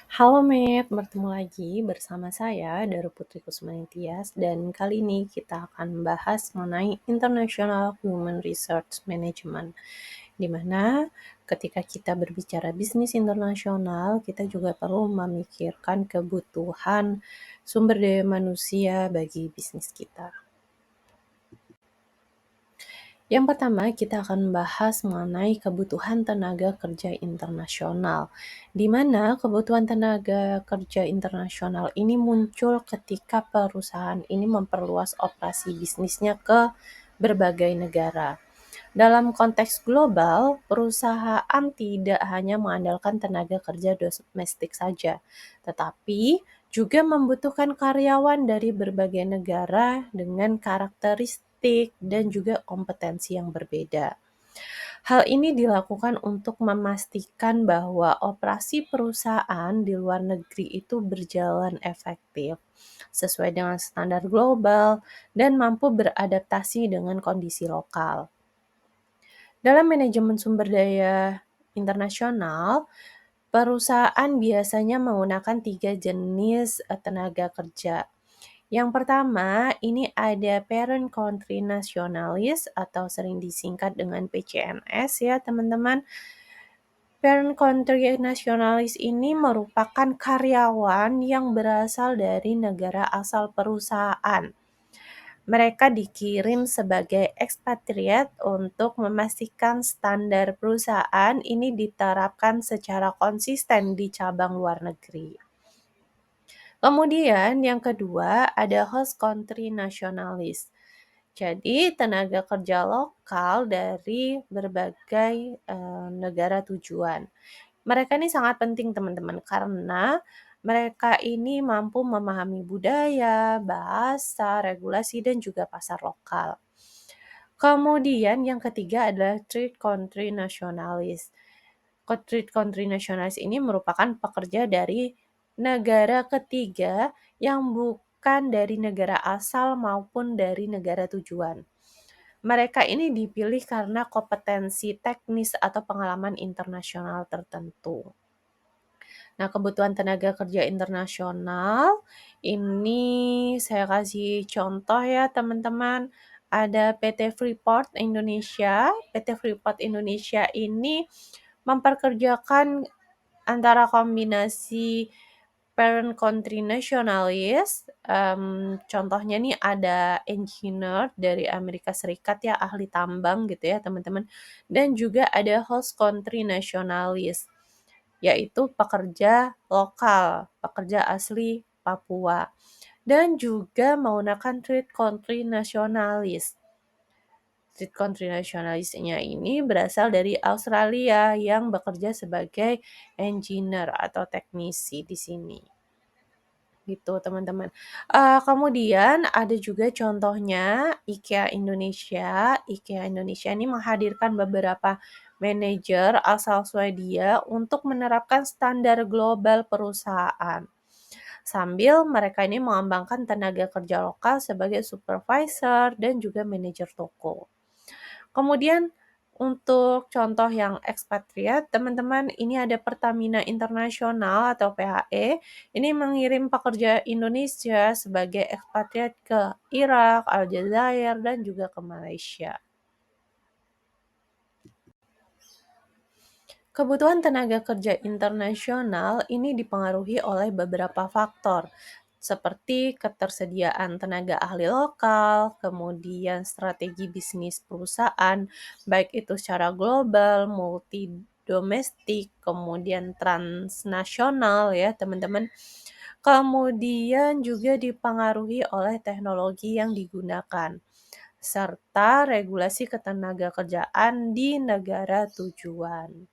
Halo Met, bertemu lagi bersama saya Dara Putri Kusmanitias dan kali ini kita akan membahas mengenai International Human Resource Management, di mana ketika kita berbicara bisnis internasional, kita juga perlu memikirkan kebutuhan sumber daya manusia bagi bisnis kita. Yang pertama, kita akan membahas mengenai kebutuhan tenaga kerja internasional, di mana kebutuhan tenaga kerja internasional ini muncul ketika perusahaan ini memperluas operasi bisnisnya ke berbagai negara. Dalam konteks global, perusahaan tidak hanya mengandalkan tenaga kerja domestik saja, tetapi juga membutuhkan karyawan dari berbagai negara dengan karakteristik dan juga kompetensi yang berbeda. Hal ini dilakukan untuk memastikan bahwa operasi perusahaan di luar negeri itu berjalan efektif, sesuai dengan standar global, dan mampu beradaptasi dengan kondisi lokal. Dalam manajemen sumber daya internasional, perusahaan biasanya menggunakan 3 jenis tenaga kerja. Yang pertama, ini ada Parent Country Nationalist atau sering disingkat dengan PCNS ya teman-teman. Parent Country Nationalist ini merupakan karyawan yang berasal dari negara asal perusahaan. Mereka dikirim sebagai ekspatriat untuk memastikan standar perusahaan ini diterapkan secara konsisten di cabang luar negeri. Kemudian yang kedua ada host country nationalist. Jadi tenaga kerja lokal dari berbagai negara tujuan. Mereka ini sangat penting teman-teman karena mereka ini mampu memahami budaya, bahasa, regulasi, dan juga pasar lokal. Kemudian yang ketiga adalah third country nationalist. Third country nationalist ini merupakan pekerja dari negara ketiga yang bukan dari negara asal maupun dari negara tujuan. Mereka ini dipilih karena kompetensi teknis atau pengalaman internasional tertentu. Nah, kebutuhan tenaga kerja internasional ini saya kasih contoh ya teman-teman. Ada PT Freeport Indonesia. PT Freeport Indonesia ini memperkerjakan antara kombinasi parent country nationalist, contohnya nih ada engineer dari Amerika Serikat ya, ahli tambang gitu ya teman-teman, dan juga ada host country nationalist, yaitu pekerja lokal, pekerja asli Papua, dan juga menggunakan third country nationalist. Third country nationalist-nya ini berasal dari Australia yang bekerja sebagai engineer atau teknisi di sini. Gitu teman-teman. Kemudian ada juga contohnya IKEA Indonesia. IKEA Indonesia ini menghadirkan beberapa manajer asal Swedia untuk menerapkan standar global perusahaan. Sambil mereka ini mengembangkan tenaga kerja lokal sebagai supervisor dan juga manajer toko. Kemudian untuk contoh yang ekspatriat, teman-teman, ini ada Pertamina Internasional atau PHE. Ini mengirim pekerja Indonesia sebagai ekspatriat ke Irak, Aljazair, dan juga ke Malaysia. Kebutuhan tenaga kerja internasional ini dipengaruhi oleh beberapa faktor, seperti ketersediaan tenaga ahli lokal, kemudian strategi bisnis perusahaan, baik itu secara global, multi domestik, kemudian transnasional ya teman-teman. Kemudian juga dipengaruhi oleh teknologi yang digunakan, serta regulasi ketenaga kerjaan di negara tujuan.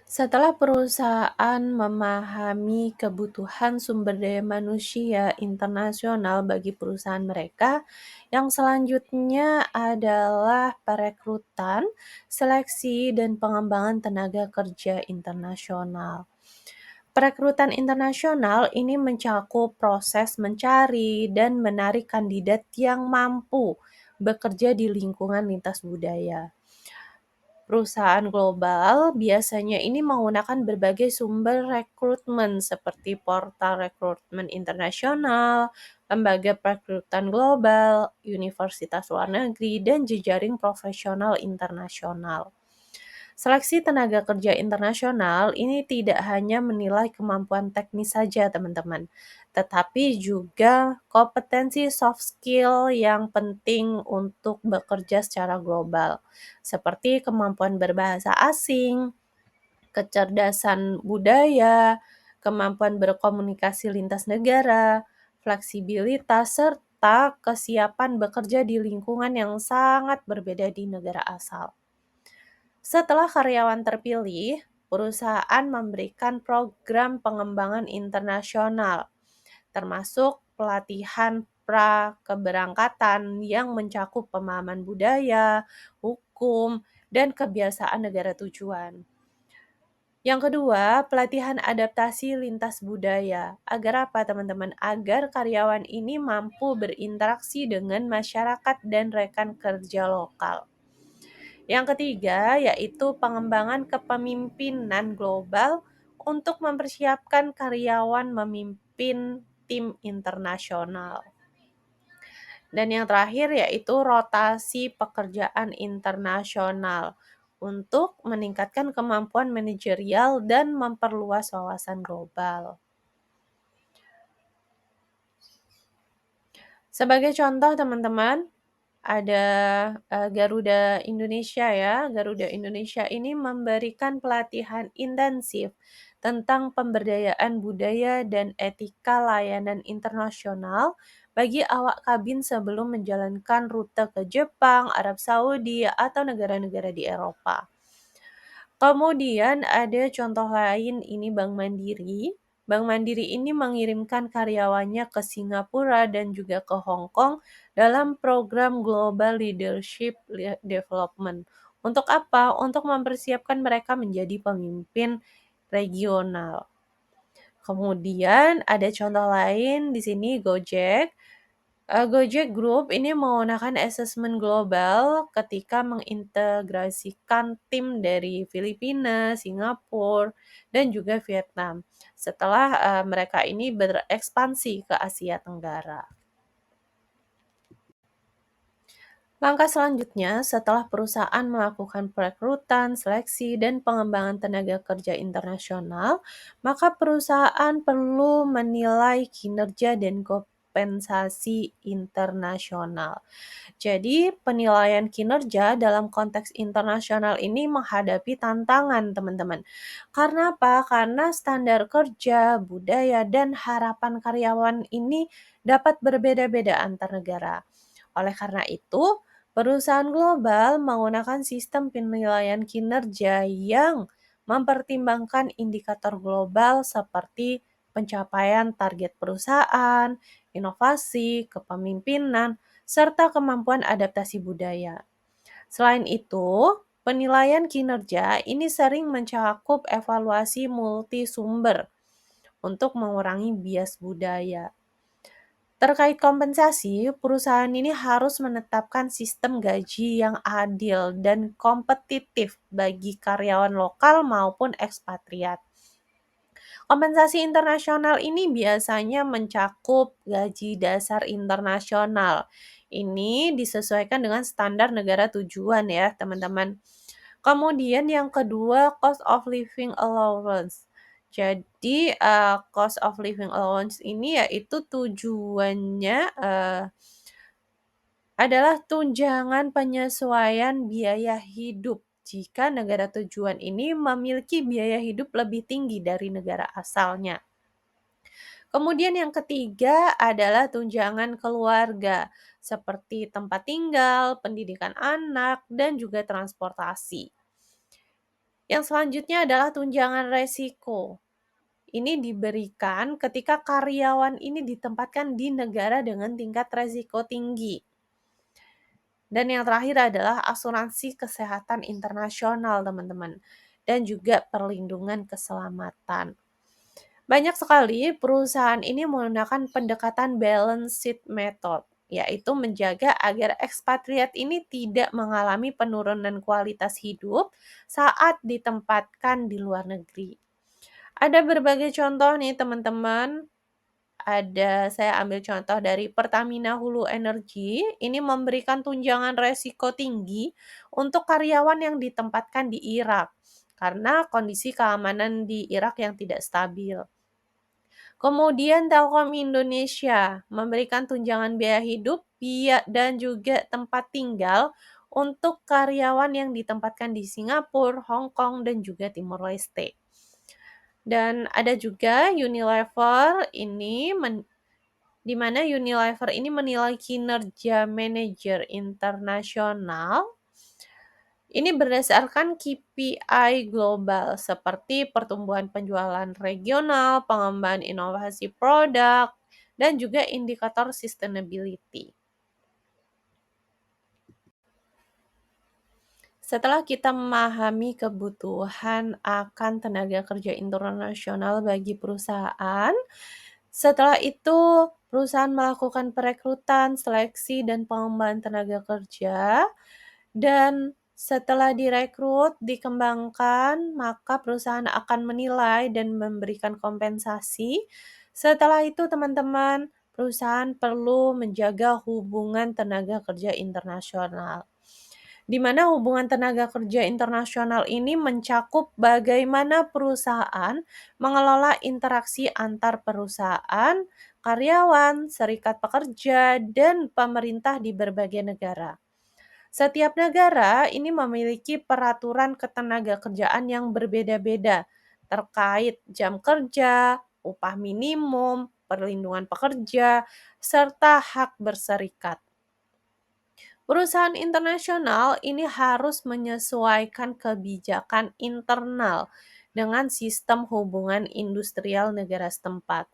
Setelah perusahaan memahami kebutuhan sumber daya manusia internasional bagi perusahaan mereka, yang selanjutnya adalah perekrutan, seleksi, dan pengembangan tenaga kerja internasional. Perekrutan internasional ini mencakup proses mencari dan menarik kandidat yang mampu bekerja di lingkungan lintas budaya. Perusahaan global biasanya ini menggunakan berbagai sumber rekrutmen seperti portal rekrutmen internasional, lembaga perekrutan global, universitas luar negeri, dan jejaring profesional internasional. Seleksi tenaga kerja internasional ini tidak hanya menilai kemampuan teknis saja, teman-teman, tetapi juga kompetensi soft skill yang penting untuk bekerja secara global, seperti kemampuan berbahasa asing, kecerdasan budaya, kemampuan berkomunikasi lintas negara, fleksibilitas, serta kesiapan bekerja di lingkungan yang sangat berbeda di negara asal. Setelah karyawan terpilih, perusahaan memberikan program pengembangan internasional, termasuk pelatihan pra-keberangkatan yang mencakup pemahaman budaya, hukum, dan kebiasaan negara tujuan. Yang kedua, pelatihan adaptasi lintas budaya. Agar apa, teman-teman? Agar karyawan ini mampu berinteraksi dengan masyarakat dan rekan kerja lokal. Yang ketiga, yaitu pengembangan kepemimpinan global untuk mempersiapkan karyawan memimpin tim internasional. Dan yang terakhir yaitu rotasi pekerjaan internasional untuk meningkatkan kemampuan manajerial dan memperluas wawasan global. Sebagai contoh, teman-teman, ada Garuda Indonesia ya. Garuda Indonesia ini memberikan pelatihan intensif tentang pemberdayaan budaya dan etika layanan internasional bagi awak kabin sebelum menjalankan rute ke Jepang, Arab Saudi, atau negara-negara di Eropa. Kemudian ada contoh lain, ini Bank Mandiri. Bank Mandiri ini mengirimkan karyawannya ke Singapura dan juga ke Hong Kong dalam program Global Leadership Development. Untuk apa? Untuk mempersiapkan mereka menjadi pemimpin regional. Kemudian ada contoh lain di sini Gojek. Gojek Group ini menggunakan asesmen global ketika mengintegrasikan tim dari Filipina, Singapura, dan juga Vietnam setelah mereka ini berekspansi ke Asia Tenggara. Langkah selanjutnya, setelah perusahaan melakukan perekrutan, seleksi, dan pengembangan tenaga kerja internasional, maka perusahaan perlu menilai kinerja dan kompensasi internasional. Jadi, penilaian kinerja dalam konteks internasional ini menghadapi tantangan, teman-teman. Karena apa? Karena standar kerja, budaya, dan harapan karyawan ini dapat berbeda-beda antar negara. Oleh karena itu, perusahaan global menggunakan sistem penilaian kinerja yang mempertimbangkan indikator global seperti pencapaian target perusahaan, inovasi, kepemimpinan, serta kemampuan adaptasi budaya. Selain itu, penilaian kinerja ini sering mencakup evaluasi multisumber untuk mengurangi bias budaya. Terkait kompensasi, perusahaan ini harus menetapkan sistem gaji yang adil dan kompetitif bagi karyawan lokal maupun ekspatriat. Kompensasi internasional ini biasanya mencakup gaji dasar internasional. Ini disesuaikan dengan standar negara tujuan ya, teman-teman. Kemudian yang kedua, cost of living allowance. Jadi, cost of living allowance ini yaitu tujuannya, adalah tunjangan penyesuaian biaya hidup jika negara tujuan ini memiliki biaya hidup lebih tinggi dari negara asalnya. Kemudian yang ketiga adalah tunjangan keluarga, seperti tempat tinggal, pendidikan anak, dan juga transportasi. Yang selanjutnya adalah tunjangan resiko. Ini diberikan ketika karyawan ini ditempatkan di negara dengan tingkat resiko tinggi. Dan yang terakhir adalah asuransi kesehatan internasional, teman-teman, dan juga perlindungan keselamatan. Banyak sekali perusahaan ini menggunakan pendekatan balance sheet method. yaitu menjaga agar ekspatriat ini tidak mengalami penurunan kualitas hidup saat ditempatkan di luar negeri. Ada berbagai contoh nih teman-teman. Saya ambil contoh dari Pertamina Hulu Energi, ini memberikan tunjangan resiko tinggi untuk karyawan yang ditempatkan di Irak karena kondisi keamanan di Irak yang tidak stabil. Kemudian Telkom Indonesia memberikan tunjangan biaya hidup dan juga tempat tinggal untuk karyawan yang ditempatkan di Singapura, Hong Kong, dan juga Timor Leste. Dan ada juga Unilever di mana Unilever ini menilai kinerja manajer internasional ini berdasarkan KPI global seperti pertumbuhan penjualan regional, pengembangan inovasi produk, dan juga indikator sustainability. Setelah kita memahami kebutuhan akan tenaga kerja internasional bagi perusahaan, setelah itu perusahaan melakukan perekrutan, seleksi, dan pengembangan tenaga kerja. Dan setelah direkrut, dikembangkan, maka perusahaan akan menilai dan memberikan kompensasi. Setelah itu, teman-teman, perusahaan perlu menjaga hubungan tenaga kerja internasional, di mana hubungan tenaga kerja internasional ini mencakup bagaimana perusahaan mengelola interaksi antar perusahaan, karyawan, serikat pekerja, dan pemerintah di berbagai negara. Setiap negara ini memiliki peraturan ketenagakerjaan yang berbeda-beda terkait jam kerja, upah minimum, perlindungan pekerja, serta hak berserikat. Perusahaan internasional ini harus menyesuaikan kebijakan internal dengan sistem hubungan industrial negara setempat.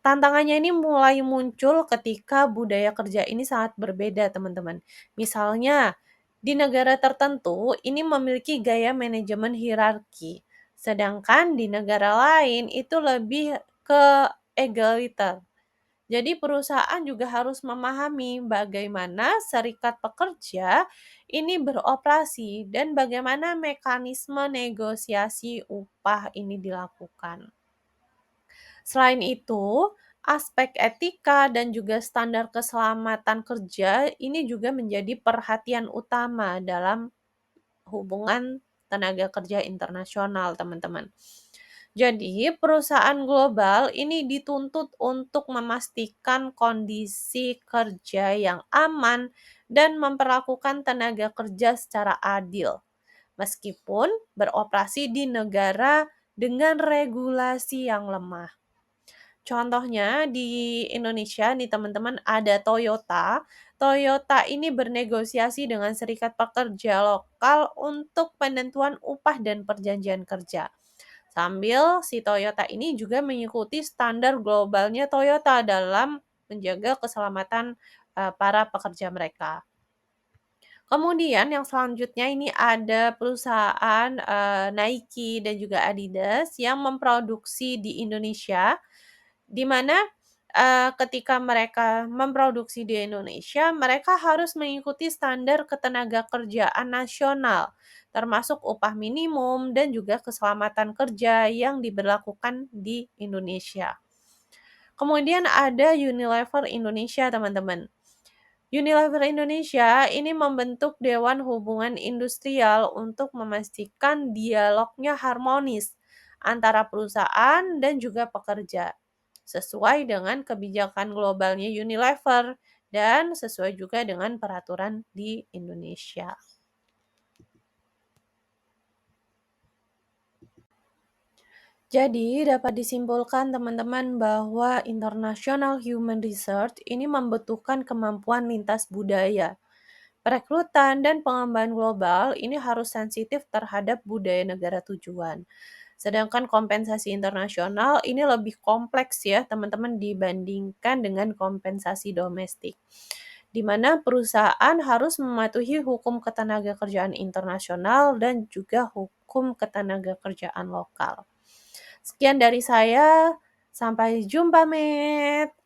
Tantangannya ini mulai muncul ketika budaya kerja ini sangat berbeda, teman-teman. Misalnya, di negara tertentu ini memiliki gaya manajemen hierarki, sedangkan di negara lain itu lebih ke egaliter. Jadi perusahaan juga harus memahami bagaimana serikat pekerja ini beroperasi dan bagaimana mekanisme negosiasi upah ini dilakukan. Selain itu, aspek etika dan juga standar keselamatan kerja ini juga menjadi perhatian utama dalam hubungan tenaga kerja internasional, teman-teman. Jadi, perusahaan global ini dituntut untuk memastikan kondisi kerja yang aman dan memperlakukan tenaga kerja secara adil, meskipun beroperasi di negara dengan regulasi yang lemah. Contohnya di Indonesia nih teman-teman ada Toyota. Toyota ini bernegosiasi dengan serikat pekerja lokal untuk penentuan upah dan perjanjian kerja. Sambil si Toyota ini juga mengikuti standar globalnya Toyota dalam menjaga keselamatan para pekerja mereka. Kemudian yang selanjutnya ini ada perusahaan Nike dan juga Adidas yang memproduksi di Indonesia, di mana ketika mereka memproduksi di Indonesia, mereka harus mengikuti standar ketenagakerjaan nasional, termasuk upah minimum dan juga keselamatan kerja yang diberlakukan di Indonesia. Kemudian ada Unilever Indonesia, teman-teman. Unilever Indonesia ini membentuk Dewan Hubungan Industrial untuk memastikan dialognya harmonis antara perusahaan dan juga pekerja, sesuai dengan kebijakan globalnya Unilever dan sesuai juga dengan peraturan di Indonesia. Jadi dapat disimpulkan teman-teman bahwa international human research ini membutuhkan kemampuan lintas budaya. Perekrutan dan pengembangan global ini harus sensitif terhadap budaya negara tujuan. Sedangkan kompensasi internasional ini lebih kompleks ya teman-teman dibandingkan dengan kompensasi domestik, di mana perusahaan harus mematuhi hukum ketenagakerjaan internasional dan juga hukum ketenagakerjaan lokal. Sekian dari saya, sampai jumpa, Met.